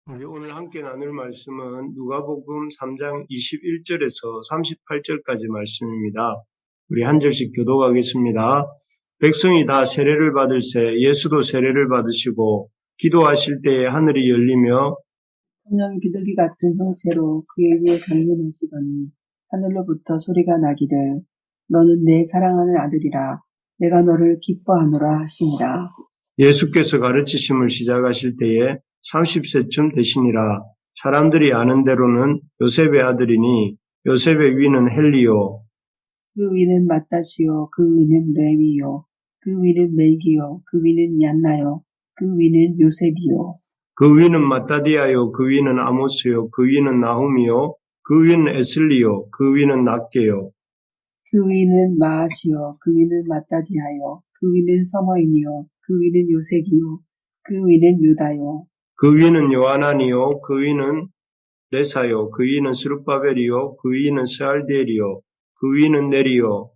우리 오늘 함께 나눌 말씀은 누가복음 3장 21절에서 38절까지 말씀입니다. 우리 한 절씩 교독하겠습니다. 백성이 다 세례를 받을새 예수도 세례를 받으시고 기도하실 때에 하늘이 열리며 성령이 비둘기 같은 형체로 그의 위에 강림하시더니 하늘로부터 소리가 나기를 너는 내 사랑하는 아들이라 내가 너를 기뻐하노라 하시니라. 예수께서 가르치심을 시작하실 때에 30세쯤 되시니라. 사람들이 아는 대로는 요셉의 아들이니 요셉의 위는 헬리요 그 위는 마따시요 그 위는 레위요 그 위는 멜기요 그 위는 얀나요 그 위는 요셉이요 그 위는 마따디아요 그 위는 아모스요 그 위는 나훔이요 그 위는 에슬리요 그 위는 낫게요 그 위는 마아시요 그 위는 마따디아요 그 위는 서머인이요 그 위는 요색이요 그 위는 유다요 그 위는 요하나니요 그 위는 레사요 그 위는 스룹바벨이요 그 위는 스알디엘이요 그 위는 네리요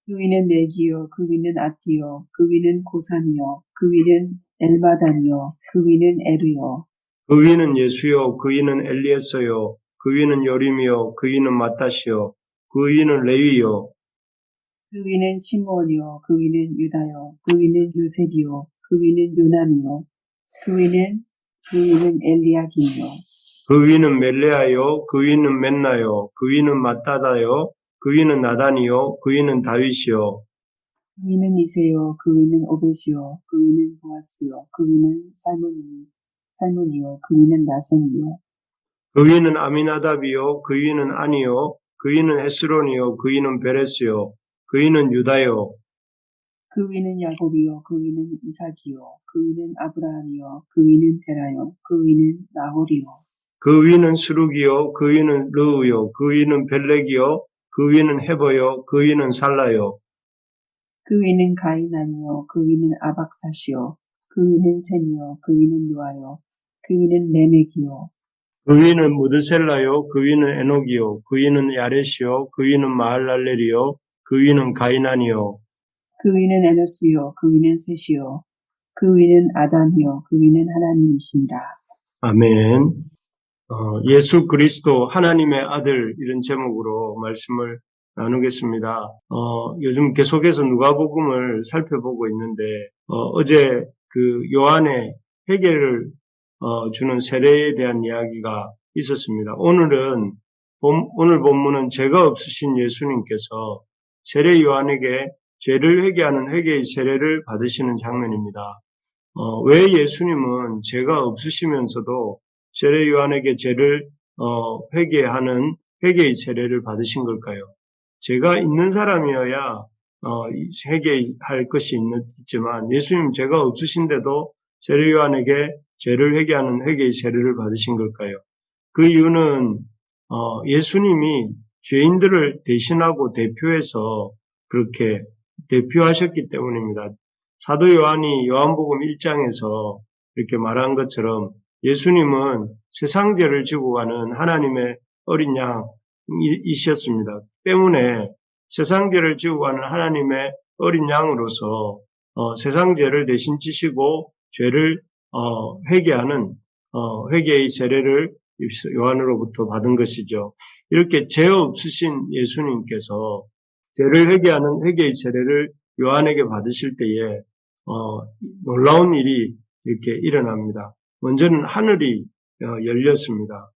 그 위는 네기요 그 위는 아띠요 그 위는 고삼이요 그 위는 엘마단이요 그 위는 에르요 그 위는 예수요 그 위는 엘리에서요 그 위는 요림이요 그 위는 마따시요 그 위는 레위요 그 위는 시므온이요 그 위는 유다요 그 위는 요셉이요 그 위는 요남이요 그 위는 엘리야김이요 그 위는 멜레아요 그 위는 멘나요 그 위는 마따다요 그 위는 나단이요 그 위는 다윗이요 그 위는 이세요 그 위는 오벳이요 그 위는 보아스요 그 위는 살몬이요 그 위는 나손이요 그 위는 아미나답이요 그 위는 아니요 그 위는 헤스론이요 그 위는 베레스요 그 위는 유다요 그 위는 야곱이요 그 위는 이삭이요 그 위는 아브라함이요 그 위는 데라요 그 위는 나홀이요 그 위는 스룩이요 그 위는 르우요 그 위는 벨렉이요 그 위는 헤버요 그 위는 살라요 그 위는 가이난이요 그 위는 아박사시요 그 위는 셈이요 그 위는 노아요 그 위는 레멕이요 그 위는 무드셀라요 그 위는 에녹이요 그 위는 야렛이요 그 위는 마할랄렐이요 그 위는 가이난이요 그 위는 에노스요 그 위는 셋이요 그 위는 아담이요 그 위는 하나님이시니라. 아멘. 예수 그리스도 하나님의 아들 이런 제목으로 말씀을 나누겠습니다. 요즘 계속해서 누가복음을 살펴보고 있는데 어제 그 요한의 회개를 주는 세례에 대한 이야기가 있었습니다. 오늘 본문은 죄가 없으신 예수님께서 세례 요한에게 죄를 회개하는 회개의 세례를 받으시는 장면입니다. 왜 예수님은 죄가 없으시면서도 세례 요한에게 죄를 회개하는 회개의 세례를 받으신 걸까요? 죄가 있는 사람이어야 회개할 것이 있지만 예수님 죄가 없으신데도 세례 요한에게 죄를 회개하는 회개의 세례를 받으신 걸까요? 그 이유는 예수님이 죄인들을 대신하고 대표해서 그렇게 대표하셨기 때문입니다. 사도 요한이 요한복음 1장에서 이렇게 말한 것처럼 예수님은 세상 죄를 지고 가는 하나님의 어린 양이셨습니다. 때문에 세상 죄를 지고 가는 하나님의 어린 양으로서 세상 죄를 대신 지시고 죄를 회개하는 회개의 세례를 요한으로부터 받은 것이죠. 이렇게 죄 없으신 예수님께서 죄를 회개하는 회개의 세례를 요한에게 받으실 때에 놀라운 일이 이렇게 일어납니다. 먼저는 하늘이 열렸습니다.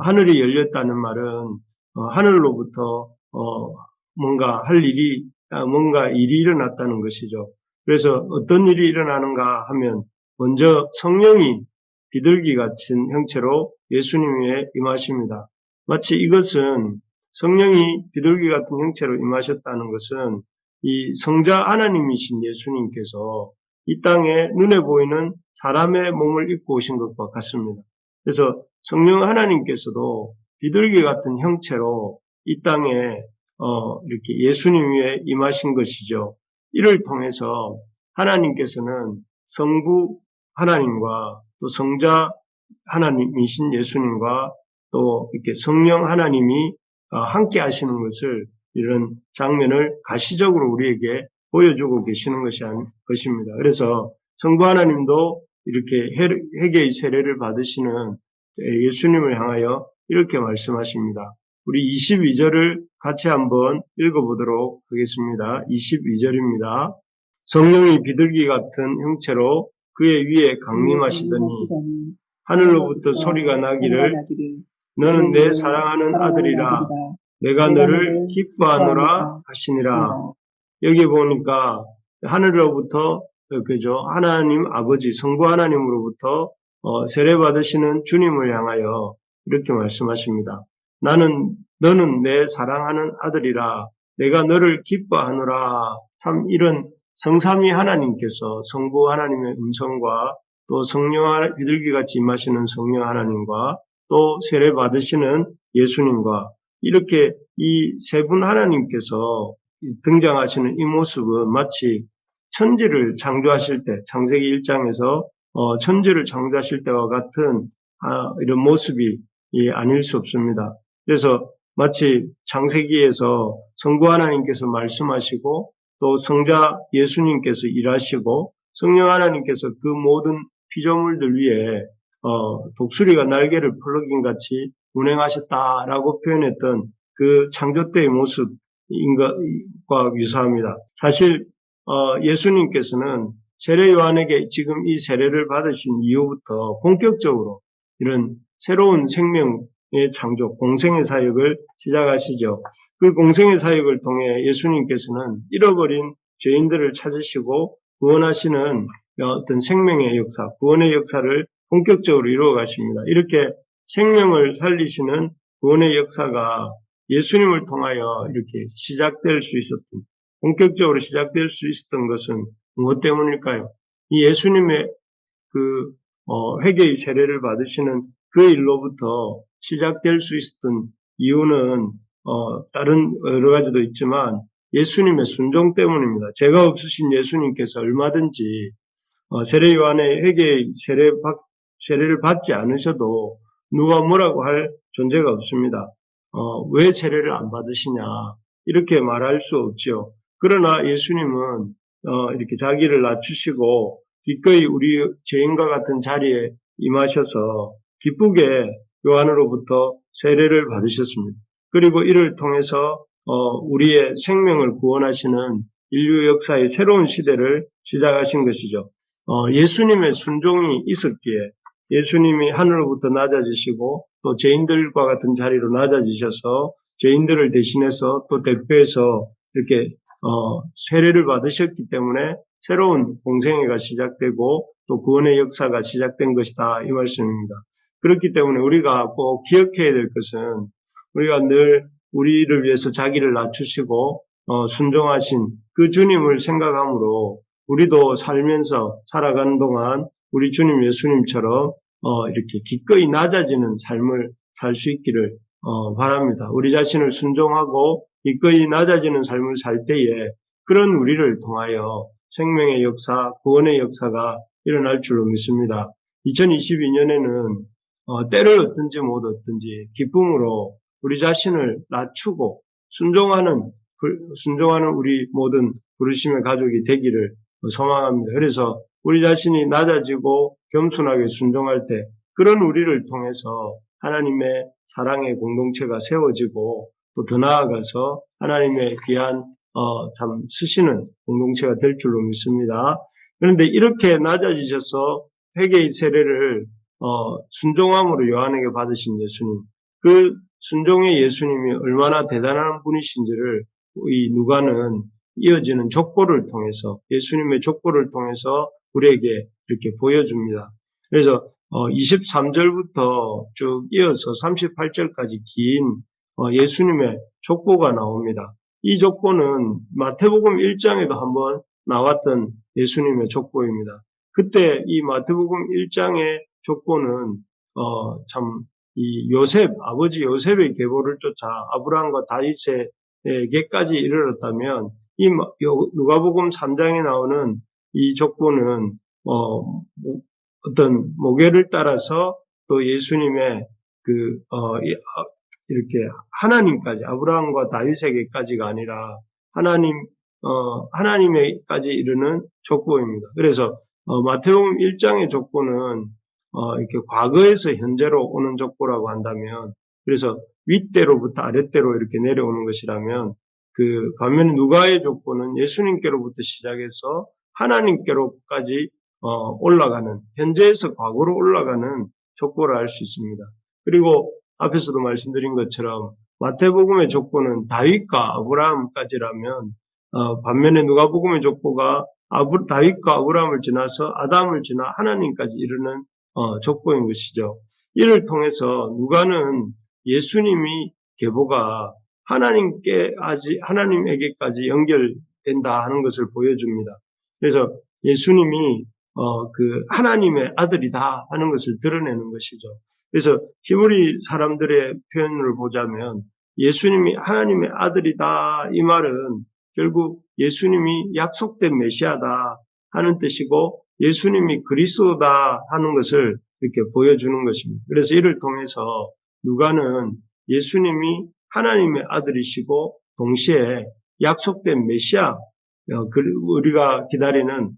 하늘이 열렸다는 말은 하늘로부터 뭔가 일이 일어났다는 것이죠. 그래서 어떤 일이 일어나는가 하면 먼저 성령이 비둘기 같은 형체로 예수님 위에 임하십니다. 마치 이것은 성령이 비둘기 같은 형체로 임하셨다는 것은 이 성자 하나님이신 예수님께서 이 땅에 눈에 보이는 사람의 몸을 입고 오신 것과 같습니다. 그래서 성령 하나님께서도 비둘기 같은 형체로 이 땅에 이렇게 예수님 위에 임하신 것이죠. 이를 통해서 하나님께서는 성부 하나님과 또 성자 하나님이신 예수님과 또 이렇게 성령 하나님이 함께 하시는 것을 이런 장면을 가시적으로 우리에게 보여주고 계시는 것입니다. 그래서 성부 하나님도 이렇게 회개의 세례를 받으시는 예수님을 향하여 이렇게 말씀하십니다. 우리 22절을 같이 한번 읽어보도록 하겠습니다. 22절입니다. 성령이 비둘기 같은 형체로 그의 위에 강림하시더니 하늘로부터 소리가 나기를 너는 내 사랑하는 아들이라 내가 너를 기뻐하노라 하시니라. 여기 보니까 하늘로부터 그죠, 하나님 아버지 성부 하나님으로부터 세례 받으시는 주님을 향하여 이렇게 말씀하십니다. 너는 내 사랑하는 아들이라 내가 너를 기뻐하노라. 참 이런 성삼위 하나님께서 성부 하나님의 음성과 또 성령 비둘기같이 임하시는 성령 하나님과 또 세례 받으시는 예수님과 이렇게 이 세 분 하나님께서 등장하시는 이 모습은 마치 천지를 창조하실 때, 창세기 1장에서 천지를 창조하실 때와 같은 이런 모습이 아닐 수 없습니다. 그래서 마치 창세기에서 성부 하나님께서 말씀하시고 또 성자 예수님께서 일하시고 성령 하나님께서 그 모든 피조물들 위에 독수리가 날개를 풀러긴 같이 운행하셨다라고 표현했던 그 창조 때의 모습인 것과 유사합니다. 사실 예수님께서는 세례 요한에게 지금 이 세례를 받으신 이후부터 본격적으로 이런 새로운 생명의 창조, 공생의 사역을 시작하시죠. 그 공생의 사역을 통해 예수님께서는 잃어버린 죄인들을 찾으시고 구원하시는 어떤 생명의 역사, 구원의 역사를 본격적으로 이루어 가십니다. 이렇게 생명을 살리시는 구원의 역사가 예수님을 통하여 이렇게 시작될 수 있었던, 본격적으로 시작될 수 있었던 것은 무엇 때문일까요? 이 예수님의 그 회개의 세례를 받으시는 그 일로부터 시작될 수 있었던 이유는 다른 여러 가지도 있지만 예수님의 순종 때문입니다. 죄가 없으신 예수님께서 얼마든지 세례 요한의 회개의 세례를 받지 않으셔도 누가 뭐라고 할 존재가 없습니다. 왜 세례를 안 받으시냐 이렇게 말할 수 없죠. 그러나 예수님은 이렇게 자기를 낮추시고 기꺼이 우리 죄인과 같은 자리에 임하셔서 기쁘게 요한으로부터 세례를 받으셨습니다. 그리고 이를 통해서 우리의 생명을 구원하시는 인류 역사의 새로운 시대를 시작하신 것이죠. 예수님의 순종이 있었기에 예수님이 하늘로부터 낮아지시고 또 죄인들과 같은 자리로 낮아지셔서 죄인들을 대신해서 또 대표해서 이렇게 세례를 받으셨기 때문에 새로운 공생애가 시작되고 또 구원의 역사가 시작된 것이다 이 말씀입니다. 그렇기 때문에 우리가 꼭 기억해야 될 것은 우리가 늘 우리를 위해서 자기를 낮추시고 순종하신 그 주님을 생각함으로 우리도 살면서 살아가는 동안 우리 주님 예수님처럼 이렇게 기꺼이 낮아지는 삶을 살 수 있기를 바랍니다. 우리 자신을 순종하고 기꺼이 낮아지는 삶을 살 때에 그런 우리를 통하여 생명의 역사, 구원의 역사가 일어날 줄로 믿습니다. 2022년에는 때를 얻든지 못 얻든지 기쁨으로 우리 자신을 낮추고 순종하는 우리 모든 부르심의 가족이 되기를 소망합니다. 그래서 우리 자신이 낮아지고 겸손하게 순종할 때 그런 우리를 통해서 하나님의 사랑의 공동체가 세워지고 또 더 나아가서 하나님의 귀한 참 쓰시는 공동체가 될 줄로 믿습니다. 그런데 이렇게 낮아지셔서 회개의 세례를 순종함으로 요한에게 받으신 예수님, 그 순종의 예수님이 얼마나 대단한 분이신지를 이 누가는 이어지는 족보를 통해서 예수님의 족보를 통해서 우리에게 이렇게 보여줍니다. 그래서 23절부터 쭉 이어서 38절까지 긴 예수님의 족보가 나옵니다. 이 족보는 마태복음 1장에도 한번 나왔던 예수님의 족보입니다. 그때 이 마태복음 1장의 족보는 참 이 아버지 요셉의 계보를 쫓아 아브라함과 다윗에게까지 이르렀다면 이 누가복음 3장에 나오는 이 족보는 어떤 모계를 따라서 또 예수님의 이렇게 하나님까지 아브라함과 다윗에게까지가 아니라 하나님에까지 이르는 족보입니다. 그래서 마태복음 1장의 족보는 이렇게 과거에서 현재로 오는 족보라고 한다면, 그래서 윗대로부터 아랫대로 이렇게 내려오는 것이라면, 반면에 누가의 족보는 예수님께로부터 시작해서 하나님께로까지 올라가는, 현재에서 과거로 올라가는 족보를 알 수 있습니다. 그리고 앞에서도 말씀드린 것처럼 마태복음의 족보는 다윗과 아브라함까지라면, 반면에 누가복음의 족보가 다윗과 아브라함을 지나서 아담을 지나 하나님까지 이르는 족보인 것이죠. 이를 통해서 누가는 예수님이 계보가 하나님에게까지 연결된다 하는 것을 보여줍니다. 그래서 예수님이 하나님의 아들이다 하는 것을 드러내는 것이죠. 그래서 히브리 사람들의 표현을 보자면 예수님이 하나님의 아들이다 이 말은 결국 예수님이 약속된 메시아다 하는 뜻이고 예수님이 그리스도다 하는 것을 이렇게 보여주는 것입니다. 그래서 이를 통해서 누가는 예수님이 하나님의 아들이시고 동시에 약속된 메시아, 우리가 기다리는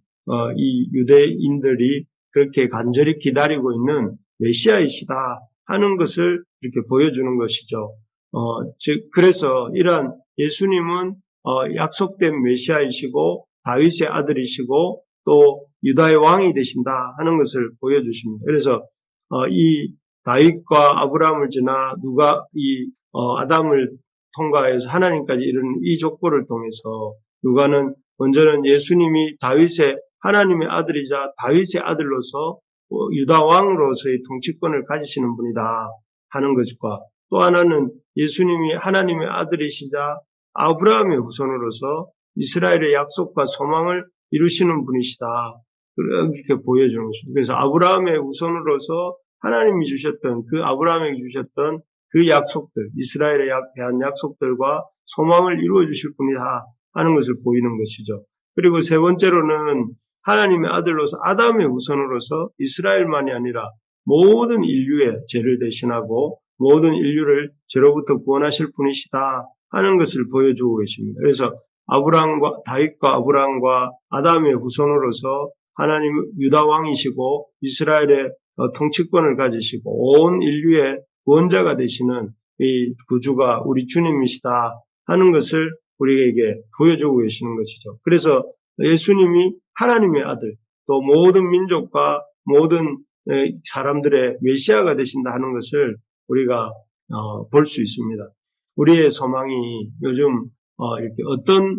이 유대인들이 그렇게 간절히 기다리고 있는 메시아이시다 하는 것을 이렇게 보여주는 것이죠. 그래서 이러한 예수님은 약속된 메시아이시고 다윗의 아들이시고 또 유다의 왕이 되신다 하는 것을 보여주십니다. 그래서 이 다윗과 아브라함을 지나 아담을 통과해서 하나님까지 이르는 이 족보를 통해서 누가는 먼저는 예수님이 하나님의 아들이자 다윗의 아들로서 유다 왕으로서의 통치권을 가지시는 분이다 하는 것과 또 하나는 예수님이 하나님의 아들이시자 아브라함의 후손으로서 이스라엘의 약속과 소망을 이루시는 분이시다. 그렇게 보여주는 것입니다. 그래서 아브라함의 후손으로서 하나님이 주셨던 아브라함에게 주셨던 그 약속들, 이스라엘에 대한 약속들과 소망을 이루어 주실 분이다 하는 것을 보이는 것이죠. 그리고 세 번째로는 하나님의 아들로서 아담의 후손으로서 이스라엘만이 아니라 모든 인류의 죄를 대신하고 모든 인류를 죄로부터 구원하실 분이시다 하는 것을 보여주고 계십니다. 그래서 다윗과 아브라함과 아담의 후손으로서 하나님 유다 왕이시고 이스라엘의 통치권을 가지시고 온 인류의 구원자가 되시는 이 구주가 우리 주님이시다 하는 것을 우리에게 보여주고 계시는 것이죠. 그래서 예수님이 하나님의 아들, 또 모든 민족과 모든 사람들의 메시아가 되신다 하는 것을 우리가 볼 수 있습니다. 우리의 소망이 요즘 이렇게 어떤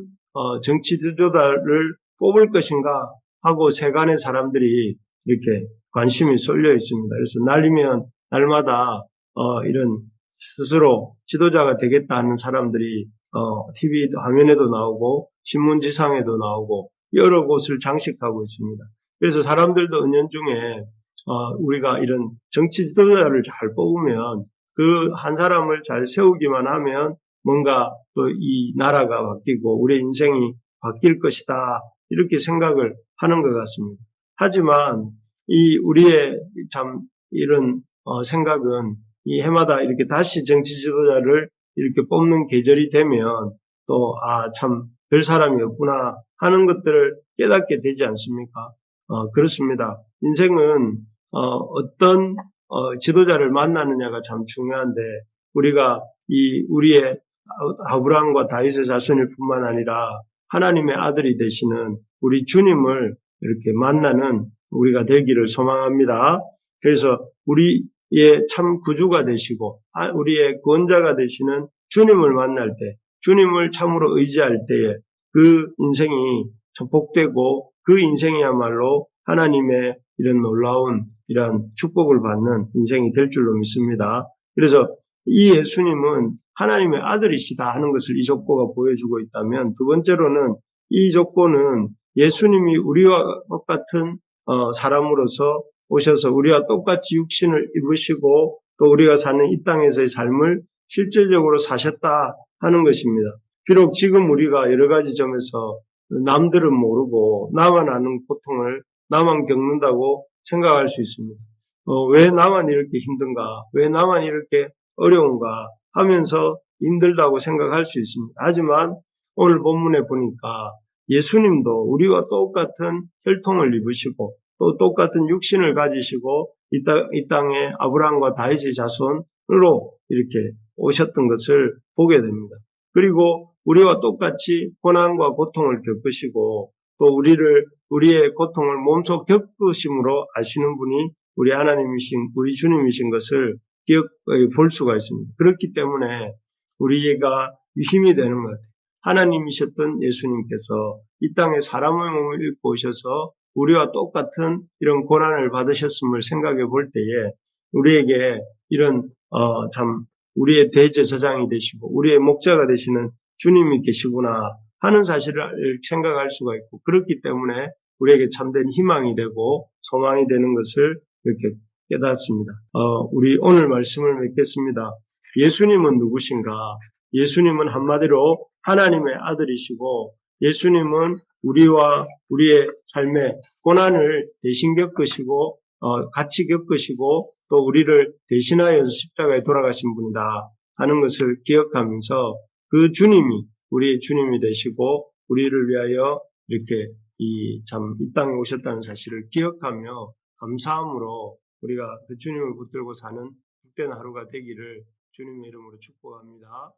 정치 지도자를 뽑을 것인가 하고 세간의 사람들이 이렇게 관심이 쏠려 있습니다. 그래서 날이면 날마다 이런 스스로 지도자가 되겠다 하는 사람들이 TV 화면에도 나오고 신문지상에도 나오고 여러 곳을 장식하고 있습니다. 그래서 사람들도 은연중에 우리가 이런 정치 지도자를 잘 뽑으면 그 한 사람을 잘 세우기만 하면 뭔가 또 이 나라가 바뀌고 우리의 인생이 바뀔 것이다 이렇게 생각을 하는 것 같습니다. 하지만 우리의 참 이런 생각은 이 해마다 이렇게 다시 정치 지도자를 이렇게 뽑는 계절이 되면 또 참 별 사람이 없구나 하는 것들을 깨닫게 되지 않습니까? 그렇습니다. 인생은 어떤 지도자를 만나느냐가 참 중요한데 우리가 우리의 아브라함과 다윗의 자손일 뿐만 아니라 하나님의 아들이 되시는 우리 주님을 이렇게 만나는 우리가 되기를 소망합니다. 그래서 우리의 참 구주가 되시고 우리의 구원자가 되시는 주님을 만날 때 주님을 참으로 의지할 때에 그 인생이 참 복되고 그 인생이야말로 하나님의 이런 놀라운 이러한 축복을 받는 인생이 될 줄로 믿습니다. 그래서 이 예수님은 하나님의 아들이시다 하는 것을 이 족보가 보여주고 있다면 두 번째로는 이 족보는 예수님이 우리와 똑같은 사람으로서 오셔서 우리와 똑같이 육신을 입으시고 또 우리가 사는 이 땅에서의 삶을 실제적으로 사셨다 하는 것입니다. 비록 지금 우리가 여러 가지 점에서 남들은 모르고 나만 아는 고통을 나만 겪는다고 생각할 수 있습니다. 왜 나만 이렇게 힘든가? 왜 나만 이렇게 어려운가? 하면서 힘들다고 생각할 수 있습니다. 하지만 오늘 본문에 보니까 예수님도 우리와 똑같은 혈통을 입으시고 또 똑같은 육신을 가지시고 이 땅에 아브라함과 다윗의 자손으로 이렇게 오셨던 것을 보게 됩니다. 그리고 우리와 똑같이 고난과 고통을 겪으시고 또 우리의 고통을 몸소 겪으심으로 아시는 분이 우리 하나님이신, 우리 주님이신 것을 볼 수가 있습니다. 그렇기 때문에 우리가 힘이 되는 것 같아요. 하나님이셨던 예수님께서 이 땅에 사람의 몸을 입고 오셔서 우리와 똑같은 이런 고난을 받으셨음을 생각해 볼 때에 우리에게 이런 우리의 대제사장이 되시고 우리의 목자가 되시는 주님이 계시구나 하는 사실을 생각할 수가 있고, 그렇기 때문에 우리에게 참된 희망이 되고 소망이 되는 것을 이렇게 깨닫습니다. 우리 오늘 말씀을 맺겠습니다. 예수님은 누구신가? 예수님은 한마디로 하나님의 아들이시고, 예수님은 우리와 우리의 삶의 고난을 대신 겪으시고 같이 겪으시고 또 우리를 대신하여 십자가에 돌아가신 분이다 하는 것을 기억하면서 그 주님이 우리의 주님이 되시고 우리를 위하여 이렇게 이 땅에 오셨다는 사실을 기억하며 감사함으로 우리가 그 주님을 붙들고 사는 복된 하루가 되기를 주님의 이름으로 축복합니다.